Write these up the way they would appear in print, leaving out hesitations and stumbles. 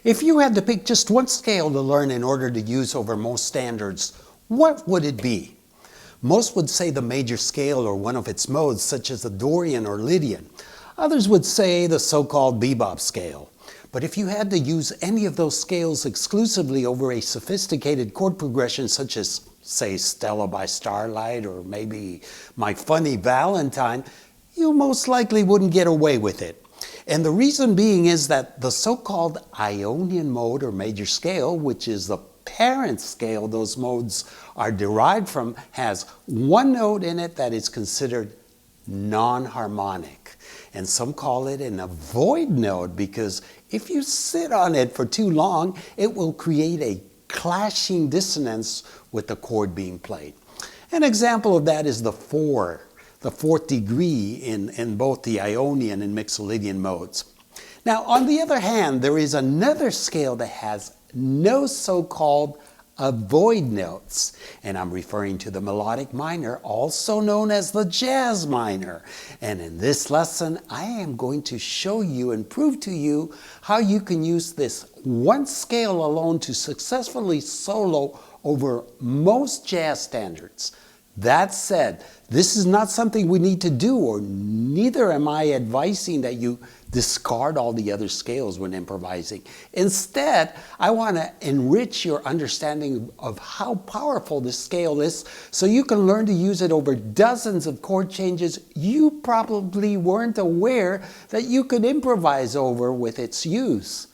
If you had to pick just one scale to learn in order to use over most standards, what would it be? Most would say the major scale or one of its modes, such as the Dorian or Lydian. Others would say the so-called bebop scale. But if you had to use any of those scales exclusively over a sophisticated chord progression such as, say, Stella by Starlight or maybe My Funny Valentine, you most likely wouldn't get away with it. And the reason being is that the so-called Ionian mode or major scale, which is the parent scale those modes are derived from, has one note in it that is considered non-harmonic. And some call it an avoid note because if you sit on it for too long, it will create a clashing dissonance with the chord being played. An example of that is the fourth degree in both the Ionian and Mixolydian modes. Now, on the other hand, there is another scale that has no so-called avoid notes, and I'm referring to the melodic minor, also known as the jazz minor. And in this lesson, I am going to show you and prove to you how you can use this one scale alone to successfully solo over most jazz standards. That said, this is not something we need to do, or neither am I advising that you discard all the other scales when improvising. Instead, I want to enrich your understanding of how powerful this scale is so you can learn to use it over dozens of chord changes you probably weren't aware that you could improvise over with its use.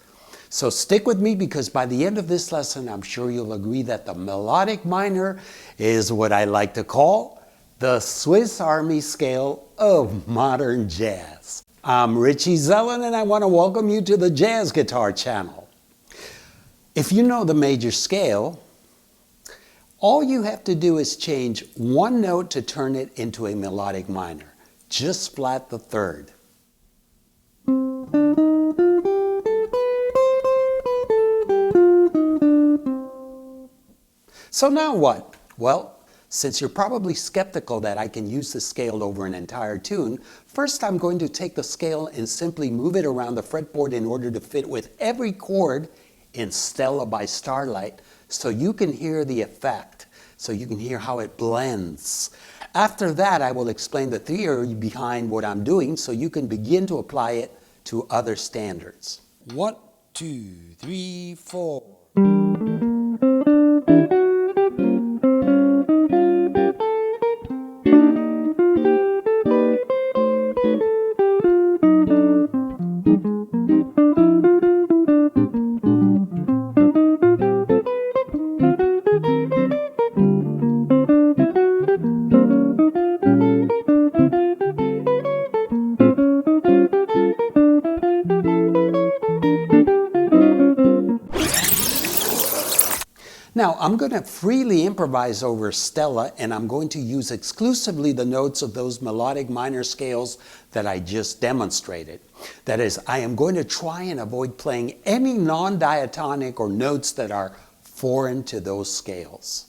So stick with me, because by the end of this lesson, I'm sure you'll agree that the melodic minor is what I like to call the Swiss Army scale of modern jazz. I'm Richie Zellen, and I want to welcome you to the Jazz Guitar channel. If you know the major scale, all you have to do is change one note to turn it into a melodic minor. Just flat the third. So now what? Well, since you're probably skeptical that I can use the scale over an entire tune, first I'm going to take the scale and simply move it around the fretboard in order to fit with every chord in Stella by Starlight, so you can hear the effect, so you can hear how it blends. After that, I will explain the theory behind what I'm doing so you can begin to apply it to other standards. 1, 2, 3, 4. Now, I'm going to freely improvise over Stella, and I'm going to use exclusively the notes of those melodic minor scales that I just demonstrated. That is, I am going to try and avoid playing any non-diatonic or notes that are foreign to those scales.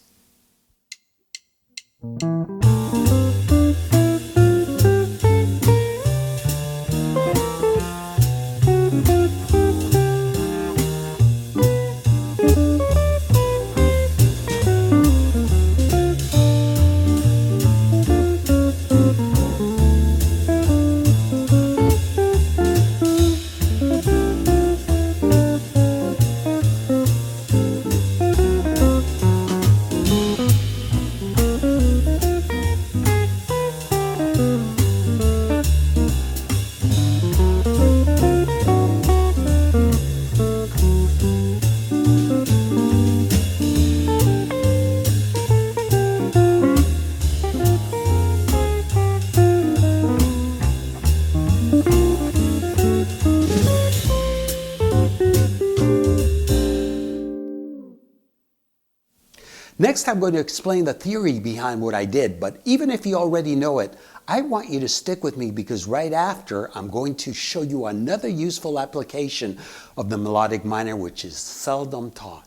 Next, I'm going to explain the theory behind what I did, but even if you already know it, I want you to stick with me, because right after, I'm going to show you another useful application of the melodic minor which is seldom taught.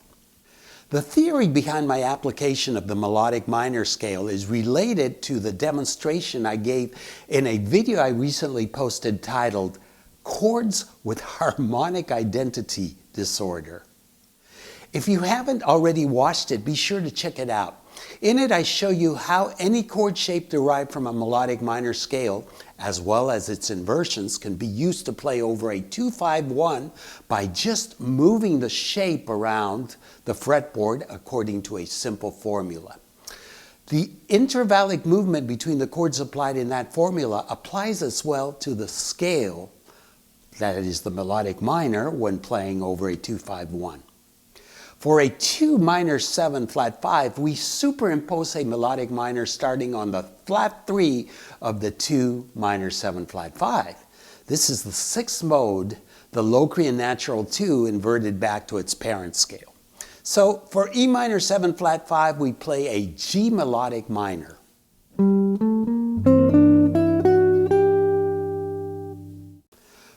The theory behind my application of the melodic minor scale is related to the demonstration I gave in a video I recently posted titled chords with harmonic identity disorder. If you haven't already watched it, be sure to check it out. In it, I show you how any chord shape derived from a melodic minor scale, as well as its inversions, can be used to play over a 2-5-1 by just moving the shape around the fretboard according to a simple formula. The intervallic movement between the chords applied in that formula applies as well to the scale, that is the melodic minor, when playing over a 2-5-1. For a 2 minor 7 flat 5, we superimpose a melodic minor starting on the flat 3 of the 2 minor 7 flat 5. This is the 6th mode, the Locrian natural 2 inverted back to its parent scale. So for E minor 7 flat 5, we play a G melodic minor.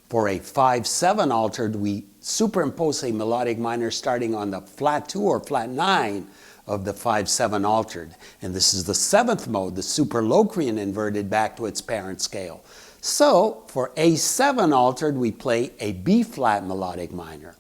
For a 5-7 altered, we superimpose a melodic minor starting on the flat 2 or flat 9 of the 5-7 altered. And this is the 7th mode, the superlocrian inverted back to its parent scale. So for A7 altered, we play a B flat melodic minor.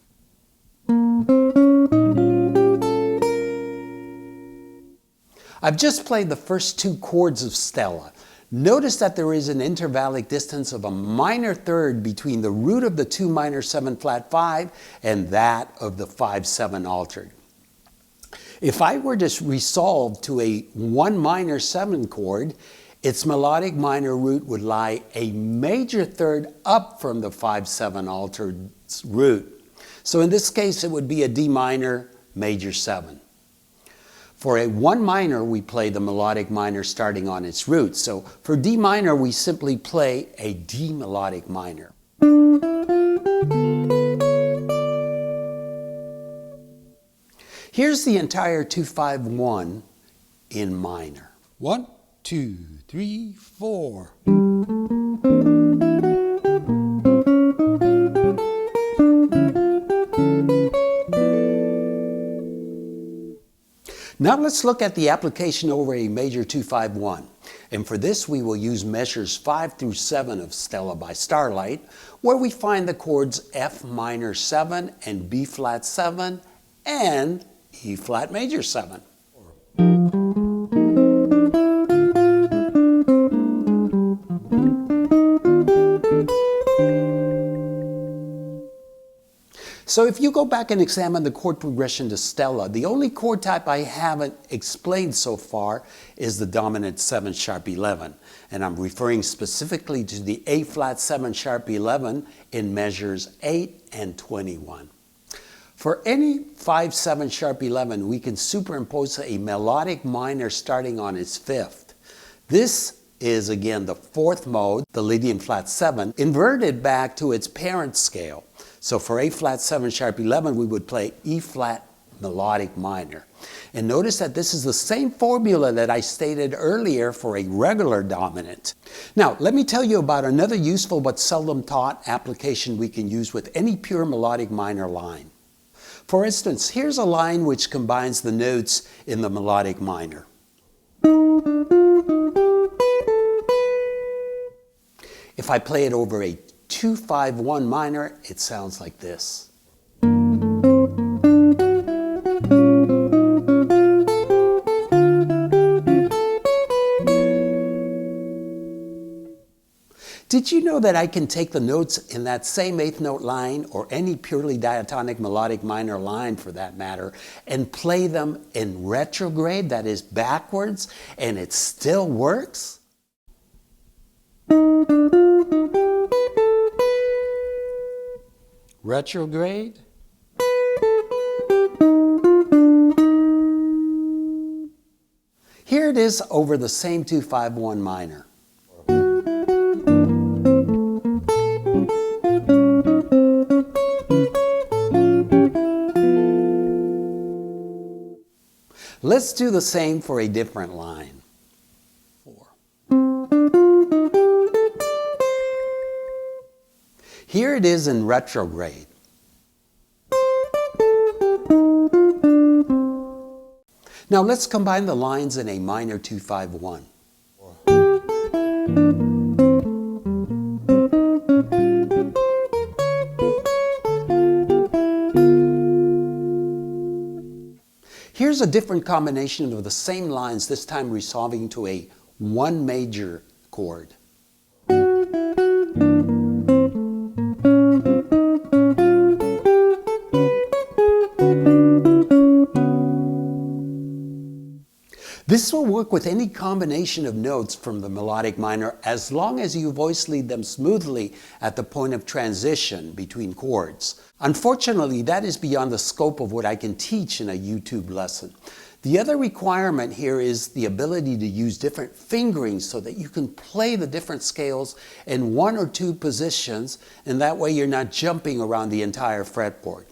I've just played the first 2 chords of Stella. Notice that there is an intervallic distance of a minor third between the root of the 2 minor 7 flat 5 and that of the 5-7 altered. If I were to resolve to a 1 minor 7 chord, its melodic minor root would lie a major third up from the 5-7 altered's root. So in this case, it would be a D minor major 7. For a 1 minor, we play the melodic minor starting on its root. So for D minor, we simply play a D melodic minor. Here's the entire 2-5-1 in minor. 1, 2, 3, 4. Now let's look at the application over a major 2-5-1. And for this we will use measures 5 through 7 of Stella by Starlight, where we find the chords F minor 7 and B flat 7 and E flat major 7. So if you go back and examine the chord progression to Stella, the only chord type I haven't explained so far is the dominant 7 sharp 11. And I'm referring specifically to the A flat 7 sharp 11 in measures 8 and 21. For any 5-7 sharp 11, we can superimpose a melodic minor starting on its 5th. This is again the 4th mode, the Lydian flat 7, inverted back to its parent scale. So for A flat 7 sharp 11, we would play E flat melodic minor. And notice that this is the same formula that I stated earlier for a regular dominant. Now, let me tell you about another useful but seldom taught application we can use with any pure melodic minor line. For instance, here's a line which combines the notes in the melodic minor. If I play it over a 2-5-1 minor, it sounds like this. Did you know that I can take the notes in that same 8th note line, or any purely diatonic melodic minor line for that matter, and play them in retrograde, that is backwards, and it still works? Retrograde. Here it is over the same 2-5-1 minor. Let's do the same for a different line. 4. Here it is in retrograde. Now let's combine the lines in a minor 2-5-1. Here's a different combination of the same lines, this time resolving to a 1 major chord. This will work with any combination of notes from the melodic minor as long as you voice lead them smoothly at the point of transition between chords. Unfortunately, that is beyond the scope of what I can teach in a YouTube lesson. The other requirement here is the ability to use different fingerings so that you can play the different scales in 1 or 2 positions, and that way you're not jumping around the entire fretboard.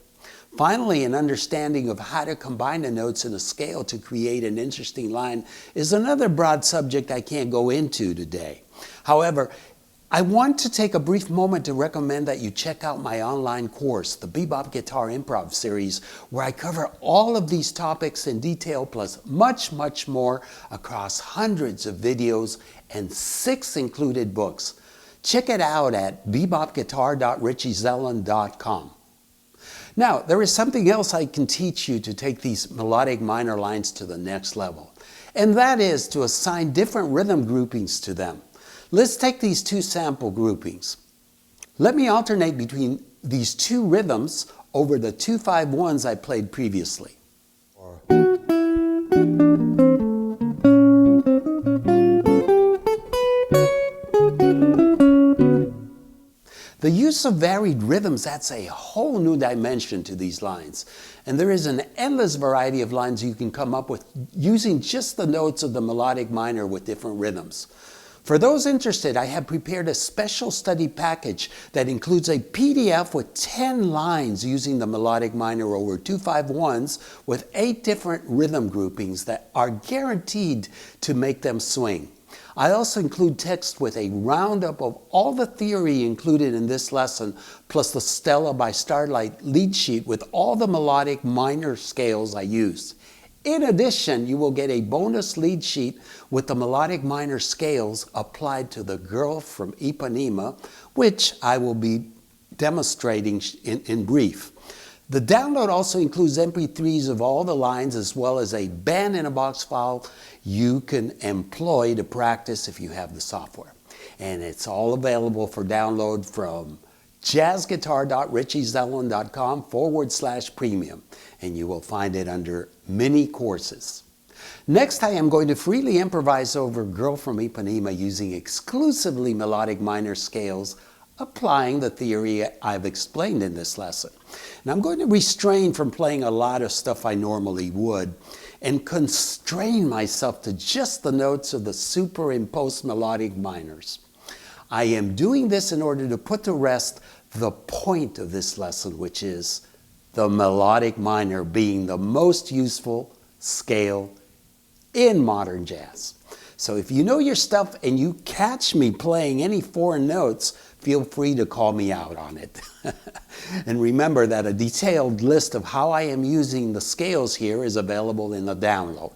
Finally, an understanding of how to combine the notes in a scale to create an interesting line is another broad subject I can't go into today. However, I want to take a brief moment to recommend that you check out my online course, the Bebop Guitar Improv Series, where I cover all of these topics in detail, plus much, much more across hundreds of videos and 6 included books. Check it out at bebopguitar.richiezelland.com. Now, there is something else I can teach you to take these melodic minor lines to the next level, and that is to assign different rhythm groupings to them. Let's take these 2 sample groupings. Let me alternate between these 2 rhythms over the 2-5-1s I played previously. The use of varied rhythms adds a whole new dimension to these lines, and there is an endless variety of lines you can come up with using just the notes of the melodic minor with different rhythms. For those interested, I have prepared a special study package that includes a PDF with 10 lines using the melodic minor over 2-5-1s with 8 different rhythm groupings that are guaranteed to make them swing. I also include text with a roundup of all the theory included in this lesson, plus the Stella by Starlight lead sheet with all the melodic minor scales I used. In addition, you will get a bonus lead sheet with the melodic minor scales applied to the Girl from Ipanema, which I will be demonstrating in brief. The download also includes MP3s of all the lines as well as a band-in-a-box file you can employ to practice if you have the software. And it's all available for download from jazzguitar.richiezelland.com/premium, and you will find it under mini courses. Next, I am going to freely improvise over Girl from Ipanema using exclusively melodic minor scales, applying the theory I've explained in this lesson. And I'm going to restrain from playing a lot of stuff I normally would and constrain myself to just the notes of the superimposed melodic minors. I am doing this in order to put to rest the point of this lesson, which is the melodic minor being the most useful scale in modern jazz. So if you know your stuff and you catch me playing any foreign notes, feel free to call me out on it. And remember that a detailed list of how I am using the scales here is available in the download.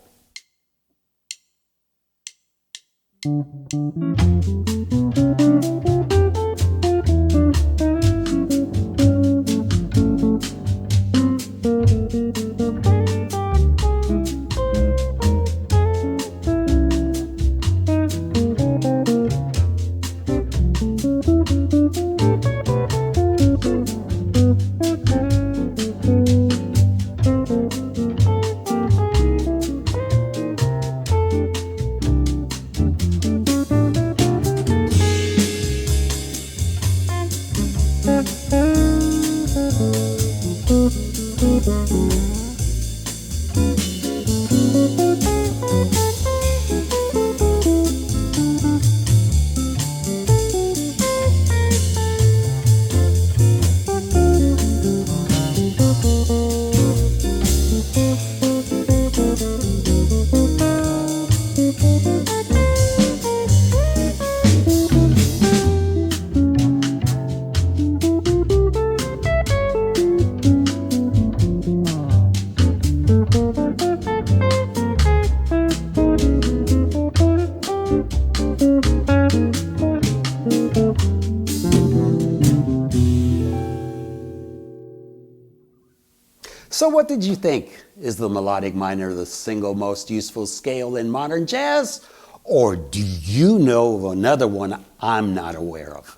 So what did you think? Is the melodic minor the single most useful scale in modern jazz? Or do you know of another one I'm not aware of?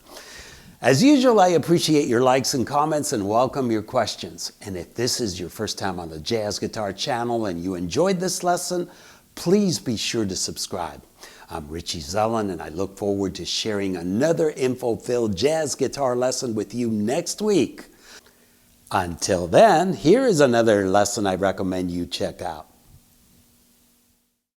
As usual, I appreciate your likes and comments and welcome your questions. And if this is your first time on the Jazz Guitar channel and you enjoyed this lesson, please be sure to subscribe. I'm Richie Zellen, and I look forward to sharing another info-filled jazz guitar lesson with you next week. Until then, here is another lesson I recommend you check out.